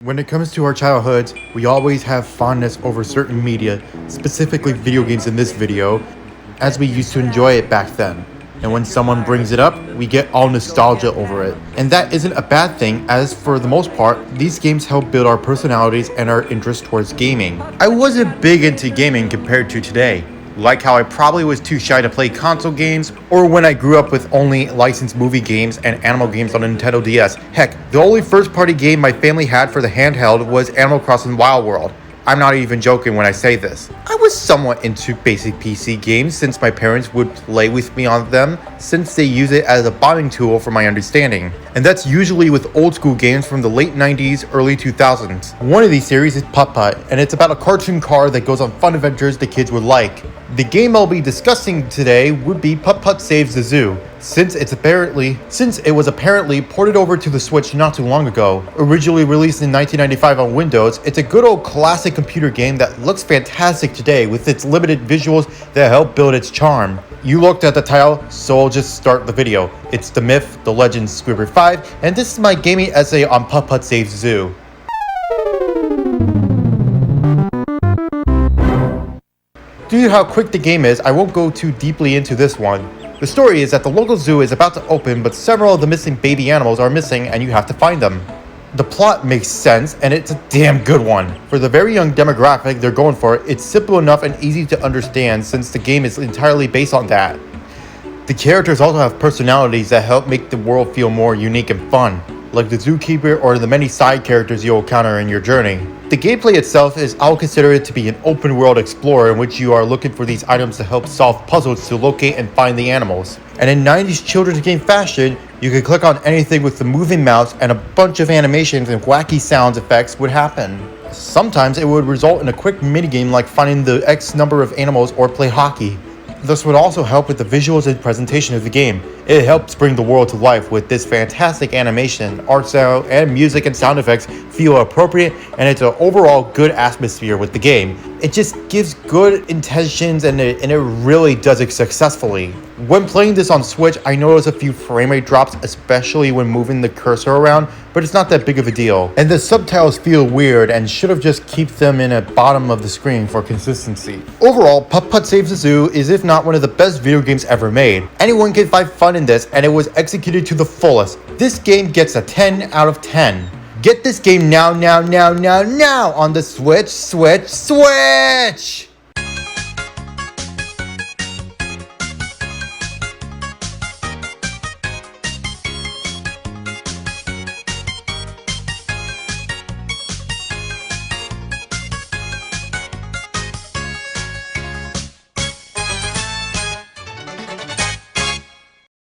When it comes to our childhoods, we always have fondness over certain media, specifically video games in this video, as we used to enjoy it back then. And when someone brings it up, we get all nostalgia over it. And that isn't a bad thing, as for the most part, these games help build our personalities and our interest towards gaming. I wasn't big into gaming compared to today. Like how I probably was too shy to play console games, or when I grew up with only licensed movie games and animal games on Nintendo DS. Heck, the only first-party game my family had for the handheld was Animal Crossing Wild World. I'm not even joking when I say this. I was somewhat into basic PC games since my parents would play with me on them, since they use it as a bonding tool for my understanding. And that's usually with old school games from the late 90s, early 2000s. One of these series is Putt-Putt, and it's about a cartoon car that goes on fun adventures the kids would like. The game I'll be discussing today would be Putt-Putt Saves the Zoo, since it was apparently ported over to the Switch not too long ago. Originally released in 1995 on Windows, it's a good old classic computer game that looks fantastic today with its limited visuals that help build its charm. You looked at the title, so I'll just start the video. It's the myth, the legend, Squidward 5, and this is my gaming essay on Putt-Putt Saves the Zoo. Due to how quick the game is, I won't go too deeply into this one. The story is that the local zoo is about to open, but several of the missing baby animals are missing and you have to find them. The plot makes sense, and it's a damn good one. For the very young demographic they're going for, it's simple enough and easy to understand since the game is entirely based on that. The characters also have personalities that help make the world feel more unique and fun, like the zookeeper or the many side characters you'll encounter in your journey. The gameplay itself is, I'll consider it to be an open world explorer in which you are looking for these items to help solve puzzles to locate and find the animals. And in 90s children's game fashion, you could click on anything with the moving mouse and a bunch of animations and wacky sound effects would happen. Sometimes it would result in a quick minigame like finding the X number of animals or play hockey. This would also help with the visuals and presentation of the game. It helps bring the world to life with this fantastic animation, art style, and music and sound effects feel appropriate, and it's an overall good atmosphere with the game. It just gives good intentions and it really does it successfully. When playing this on Switch, I noticed a few frame rate drops, especially when moving the cursor around, but it's not that big of a deal. And the subtitles feel weird and should have just kept them in the bottom of the screen for consistency. Overall, Putt-Putt Saves the Zoo is if not one of the best video games ever made. Anyone can find fun in this, and it was executed to the fullest. This game gets a 10 out of 10. Get this game now on the Switch!